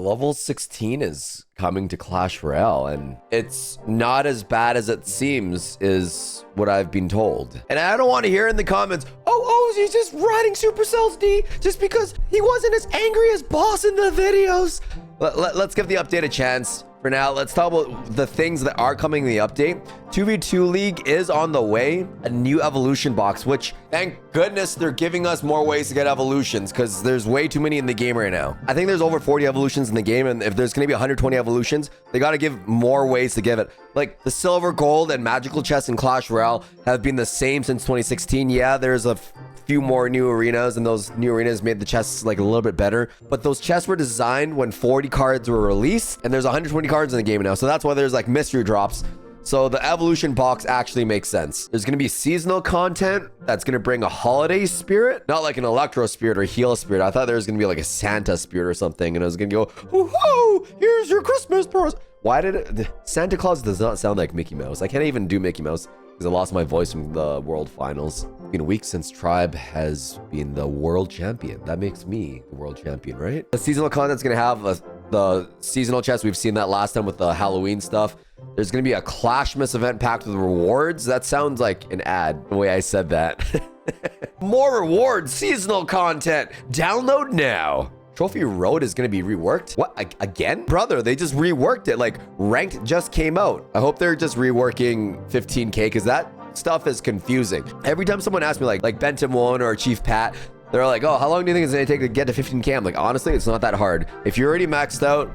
Level 16 is coming to Clash Royale, and it's not as bad as it seems, is what I've been told. And I don't want to hear in the comments, oh, he's just riding Supercell's D just because he wasn't as angry as Boss in the videos. Let's give the update a chance. For now, let's talk about the things that are coming in the update. 2v2 League is on the way. A new evolution box, which thank goodness they're giving us more ways to get evolutions, because there's way too many in the game right now. I think there's over 40 evolutions in the game, and if there's going to be 120 evolutions, they got to give more ways to give it. Like the silver, gold, and magical chests in Clash Royale have been the same since 2016. Yeah, there's a few more new arenas, and those new arenas made the chests like a little bit better, but those chests were designed when 40 cards were released, and there's 120 cards in the game now, so that's why there's like mystery drops. So the evolution box actually makes sense. There's going to be seasonal content that's going to bring a holiday spirit, not like an electro spirit or heal spirit. I thought there was going to be like a Santa spirit or something, and I was going to go, whoa, here's your Christmas present. Why did it? Santa Claus does not sound like Mickey Mouse. I can't even do Mickey Mouse because I lost my voice from the World Finals. It's been a week since Tribe has been the world champion. That makes me the world champion, right? The seasonal content's going to have the seasonal chest. We've seen that last time with the Halloween stuff. There's going to be a Clash Miss event packed with rewards. That sounds like an ad, the way I said that. More rewards, seasonal content. Download now. Trophy Road is going to be reworked. What? Again? Brother, they just reworked it. Like, Ranked just came out. I hope they're just reworking 15K, because that stuff is confusing. Every time someone asks me, like Benton One or Chief Pat, they're like, oh, how long do you think it's going to take to get to 15K? I'm like, honestly, it's not that hard. If you're already maxed out,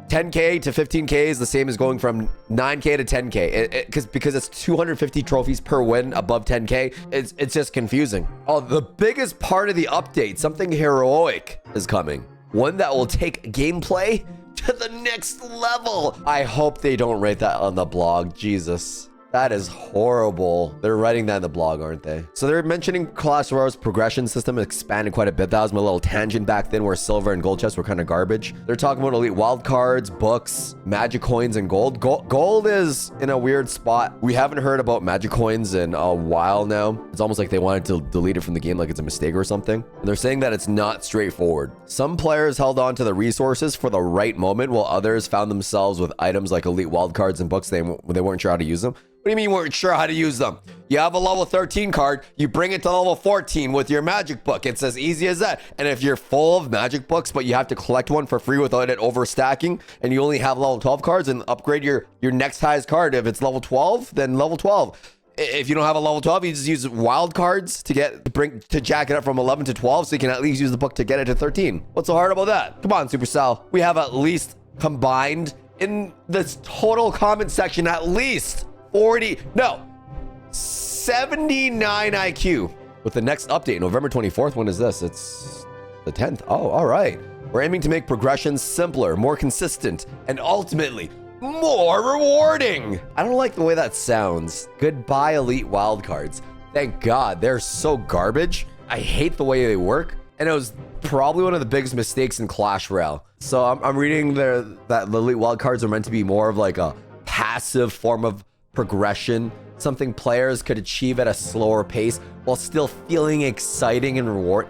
10K to 15K is the same as going from 9K to 10K. Because it's 250 trophies per win above 10K. It's just confusing. Oh, the biggest part of the update, something heroic is coming. One that will take gameplay to the next level. I hope they don't write that on the blog. Jesus. That is horrible. They're writing that in the blog, aren't they? So they're mentioning Clash Royale's progression system expanded quite a bit. That was my little tangent back then where silver and gold chests were kind of garbage. They're talking about elite wildcards, books, magic coins, and gold. Gold is in a weird spot. We haven't heard about magic coins in a while now. It's almost like they wanted to delete it from the game like it's a mistake or something. And they're saying that it's not straightforward. Some players held on to the resources for the right moment, while others found themselves with items like elite wildcards and books they weren't sure how to use them. What do you mean you weren't sure how to use them? You have a level 13 card, you bring it to level 14 with your magic book. It's as easy as that. And if you're full of magic books, but you have to collect one for free without it overstacking, and you only have level 12 cards, and upgrade your next highest card. If it's level 12, then level 12. If you don't have a level 12, you just use wild cards to jack it up from 11 to 12, so you can at least use the book to get it to 13. What's so hard about that? Come on, Supercell. We have at least combined in this total comment section, at least 79 IQ. With the next update, November 24th. When is this? It's the 10th. Oh, all right. We're aiming to make progressions simpler, more consistent, and ultimately more rewarding. I don't like the way that sounds. Goodbye, elite wildcards. Thank God. They're so garbage. I hate the way they work. And it was probably one of the biggest mistakes in Clash Royale. So I'm reading that the elite wildcards are meant to be more of like a passive form of progression, something players could achieve at a slower pace while still feeling exciting and reward.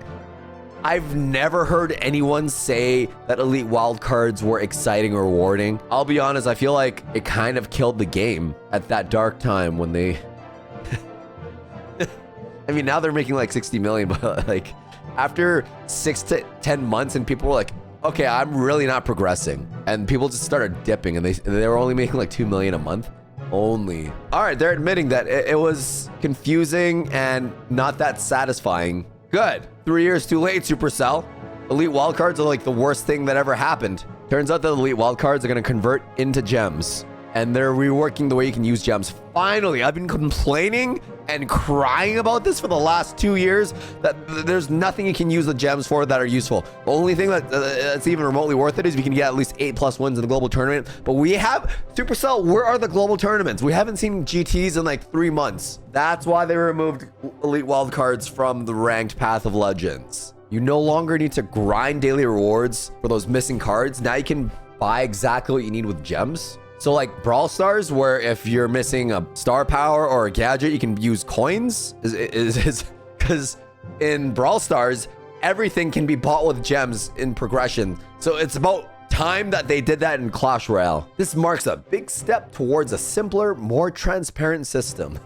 I've never heard anyone say that elite wildcards were exciting or rewarding. I'll be honest, I feel like it kind of killed the game at that dark time when they I mean, now they're making like 60 million, but like after 6 to 10 months and people were like, okay, I'm really not progressing, and people just started dipping, and they were only making like 2 million a month. Only. All right, they're admitting that it was confusing and not that satisfying. Good. 3 years too late, Supercell. Elite wildcards are like the worst thing that ever happened. Turns out that elite wildcards are going to convert into gems, and they're reworking the way you can use gems. Finally, I've been complaining and crying about this for the last 2 years, that there's nothing you can use the gems for that are useful. The only thing that's even remotely worth it is we can get at least 8+ wins in the global tournament. But we have Supercell. Where are the global tournaments? We haven't seen GTs in like 3 months. That's why they removed elite wildcards from the ranked Path of Legends. You no longer need to grind daily rewards for those missing cards. Now you can buy exactly what you need with gems. So like Brawl Stars, where if you're missing a star power or a gadget, you can use coins, is because in Brawl Stars, everything can be bought with gems in progression. So it's about time that they did that in Clash Royale. This marks a big step towards a simpler, more transparent system.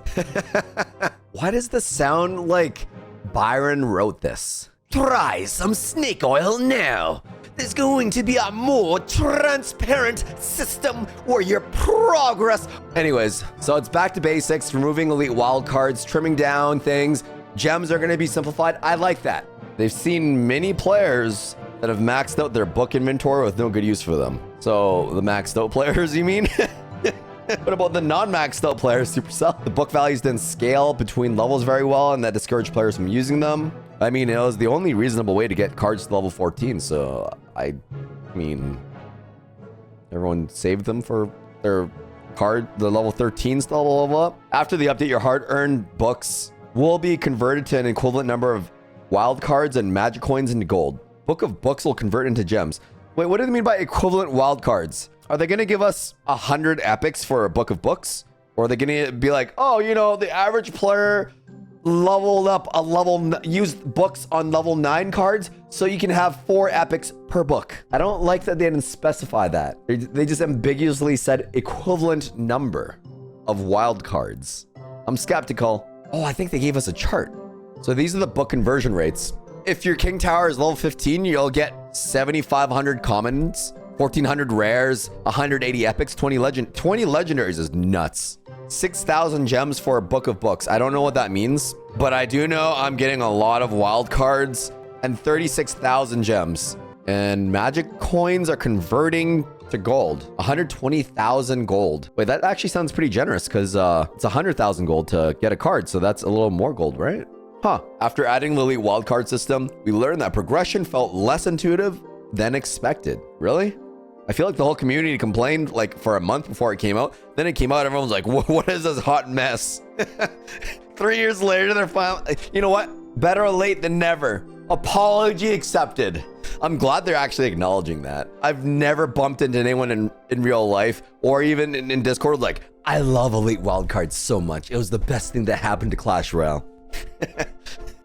Why does this sound like Byron wrote this? Try some snake oil now. There's going to be a more transparent system where your progress... Anyways, so it's back to basics, removing elite wildcards, trimming down things. Gems are going to be simplified. I like that. They've seen many players that have maxed out their book inventory with no good use for them. So the maxed out players, you mean? What about the non-maxed out players, Supercell? The book values didn't scale between levels very well, and that discouraged players from using them. I mean, it was the only reasonable way to get cards to level 14, so I mean, everyone saved them for their card, the level 13s to level up. After the update, your hard-earned books will be converted to an equivalent number of wild cards and magic coins into gold. Book of books will convert into gems. Wait, what do they mean by equivalent wild cards? Are they going to give us 100 epics for a book of books? Or are they going to be like, oh, you know, the average player leveled up used books on level 9 cards, so you can have 4 epics per book. I don't like that they didn't specify that. They just ambiguously said equivalent number of wild cards. I'm skeptical. Oh, I think they gave us a chart. So these are the book conversion rates. If your King Tower is level 15, you'll get 7,500 commons, 1,400 rares, 180 epics, 20 legendaries is nuts. 6,000 gems for a book of books. I don't know what that means, but I do know I'm getting a lot of wild cards and 36,000 gems. And magic coins are converting to gold. 120,000 gold. Wait, that actually sounds pretty generous because it's 100,000 gold to get a card. So that's a little more gold, right? Huh. After adding the elite wildcard system, we learned that progression felt less intuitive than expected. Really? I feel like the whole community complained like for a month before it came out. Then it came out, everyone's like, what is this hot mess? 3 years later, they're finally, you know what? Better late than never. Apology accepted. I'm glad they're actually acknowledging that. I've never bumped into anyone in real life or even in Discord like, I love elite wildcards so much. It was the best thing that happened to Clash Royale.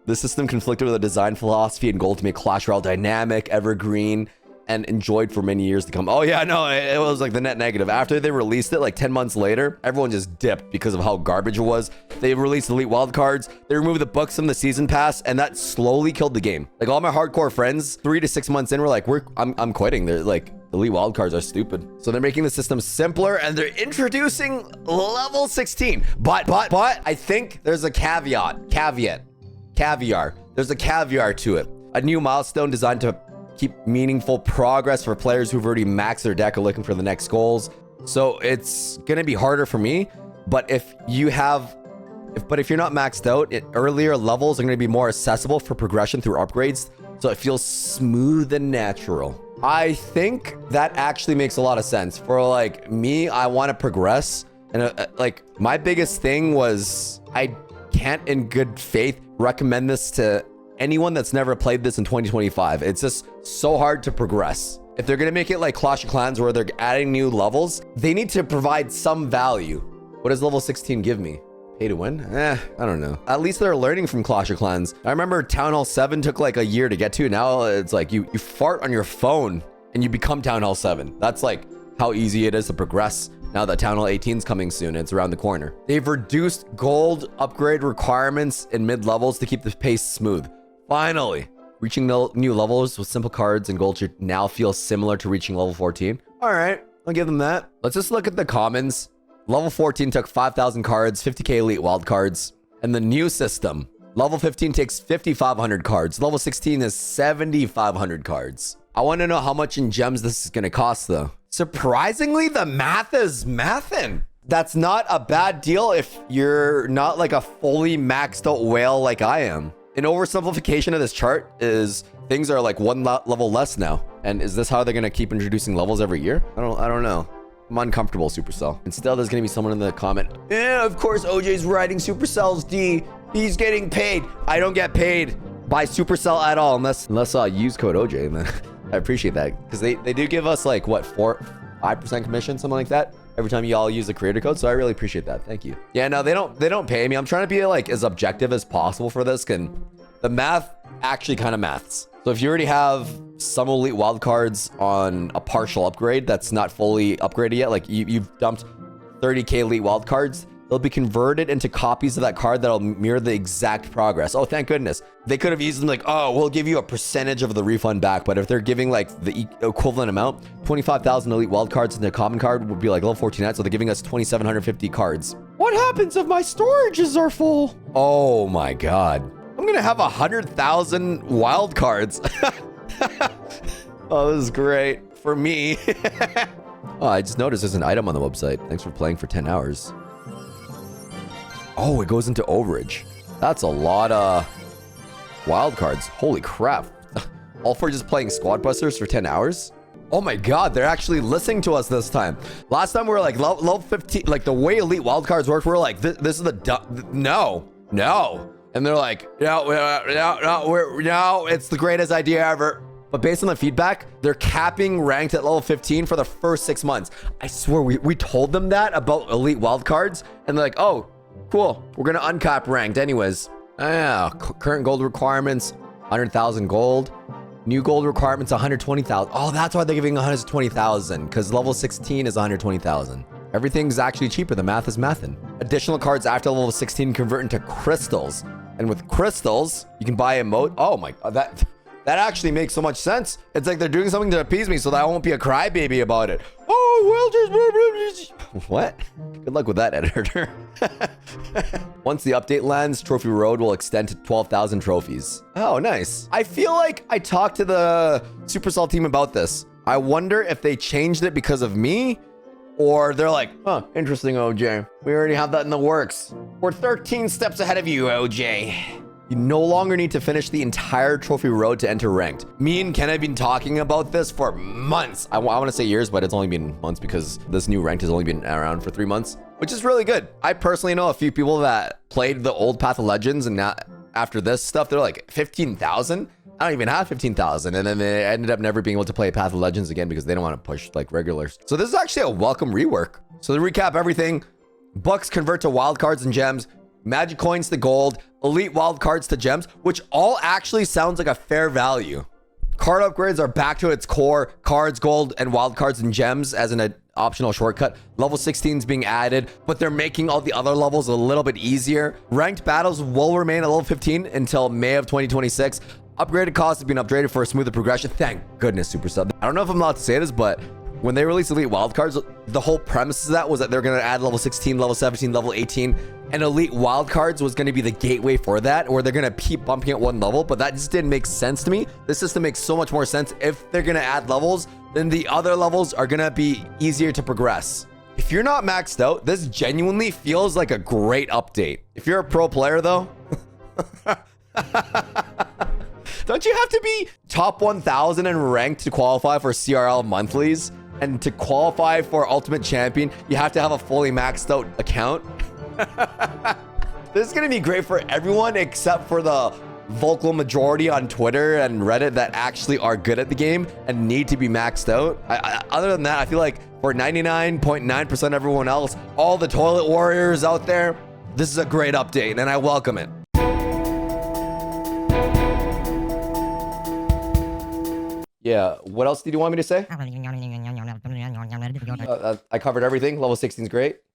The system conflicted with a design philosophy and goal to make Clash Royale dynamic, evergreen, and enjoyed for many years to come. Oh yeah, no, it was like the net negative. After they released it like 10 months later, everyone just dipped because of how garbage it was. They released elite wildcards, they removed the books from the season pass, and that slowly killed the game. Like all my hardcore friends, 3 to 6 months in, were like, I'm quitting. They're like, elite wildcards are stupid. So they're making the system simpler and they're introducing level 16. But I think there's a caviar. There's a caviar to it. A new milestone designed to keep meaningful progress for players who've already maxed their deck or looking for the next goals. So it's gonna be harder for me, but if you're not maxed out, earlier levels are gonna be more accessible for progression through upgrades, so it feels smooth and natural. I think that actually makes a lot of sense. For like me, I want to progress, and like my biggest thing was I can't in good faith recommend this to anyone that's never played this in 2025. It's just so hard to progress. If they're gonna make it like Clash of Clans where they're adding new levels, they need to provide some value. What does level 16 give me? Pay to win? I don't know. At least they're learning from Clash of Clans. I remember Town Hall 7 took like a year to get to. Now it's like you fart on your phone and you become Town Hall 7. That's like how easy it is to progress now that Town Hall 18 is coming soon. It's around the corner. They've reduced gold upgrade requirements in mid-levels to keep the pace smooth. Finally, reaching new levels with simple cards and gold should now feel similar to reaching level 14. All right, I'll give them that. Let's just look at the commons. Level 14 took 5,000 cards, 50k elite wild cards. And the new system, level 15 takes 5,500 cards. Level 16 is 7,500 cards. I want to know how much in gems this is going to cost though. Surprisingly, the math is mathin'. That's not a bad deal if you're not like a fully maxed out whale like I am. An oversimplification of this chart is things are like one level less now. And is this how they're going to keep introducing levels every year? I don't know. I'm uncomfortable, Supercell. And still there's going to be someone in the comment, yeah, of course OJ's riding Supercell's D. He's getting paid. I don't get paid by Supercell at all unless I use code OJ. Man. I appreciate that because they do give us like what 5% commission, something like that, every time you all use the creator code. So I really appreciate that. Thank you. Yeah, no, they don't pay me. I'm trying to be like as objective as possible for this. And the math actually kind of maths. So if you already have some elite wildcards on a partial upgrade that's not fully upgraded yet, like you've dumped 30k elite wildcards, they'll be converted into copies of that card that'll mirror the exact progress. Oh, thank goodness. They could have easily like, oh, we'll give you a percentage of the refund back. But if they're giving like the equivalent amount, 25,000 elite wildcards in their common card would be like level 14, so they're giving us 2,750 cards. What happens if my storages are full? Oh my God. I'm gonna have 100,000 wild cards. Oh, this is great for me. Oh, I just noticed there's an item on the website. Thanks for playing for 10 hours. Oh, it goes into overage. That's a lot of wild cards. Holy crap. All for just playing Squad Busters for 10 hours? Oh my God, they're actually listening to us this time. Last time we were like level 15, like the way elite wildcards work, we were like, this is the, no. And they're like, no, it's the greatest idea ever. But based on the feedback, they're capping ranked at level 15 for the first 6 months. I swear we told them that about elite wildcards, and they're like, oh, cool. We're gonna uncap ranked anyways. Current gold requirements, 100,000 gold. New gold requirements, 120,000. Oh, that's why they're giving 120,000, because level 16 is 120,000. Everything's actually cheaper. The math is mathin'. Additional cards after level 16 convert into crystals. And with crystals, you can buy emote. Oh my God, that actually makes so much sense. It's like they're doing something to appease me so that I won't be a crybaby about it. Oh, well, just... What? Good luck with that, editor. Once the update lands, Trophy Road will extend to 12,000 trophies. Oh, nice. I feel like I talked to the Supercell team about this. I wonder if they changed it because of me, or they're like, huh, interesting, OJ. We already have that in the works. We're 13 steps ahead of you, OJ. You no longer need to finish the entire Trophy Road to enter ranked. Me and Ken have been talking about this for months. I want to say years, but it's only been months because this new ranked has only been around for 3 months, which is really good. I personally know a few people that played the old Path of Legends, and now after this stuff, they're like 15,000. I don't even have 15,000. And then they ended up never being able to play Path of Legends again because they don't want to push like regulars. So this is actually a welcome rework. So to recap everything, bucks convert to wild cards and gems, magic coins to gold, elite wild cards to gems, which all actually sounds like a fair value. Card upgrades are back to its core, cards, gold, and wild cards and gems as an optional shortcut. Level 16 is being added, but they're making all the other levels a little bit easier. Ranked battles will remain at level 15 until May of 2026. Upgraded costs have been upgraded for a smoother progression. Thank goodness, Supercell. I don't know if I'm allowed to say this, but when they released elite wildcards, the whole premise of that was that they're going to add level 16, level 17, level 18, and elite wildcards was going to be the gateway for that, or they're going to keep bumping it one level, but that just didn't make sense to me. This system makes so much more sense. If they're going to add levels, then the other levels are going to be easier to progress. If you're not maxed out, this genuinely feels like a great update. If you're a pro player though, don't you have to be top 1,000 and ranked to qualify for CRL monthlies? And to qualify for Ultimate Champion, you have to have a fully maxed out account. This is going to be great for everyone except for the vocal majority on Twitter and Reddit that actually are good at the game and need to be maxed out. Other than that, I feel like for 99.9% everyone else, all the toilet warriors out there, this is a great update and I welcome it. Yeah, what else did you want me to say? I covered everything. Level 16 is great.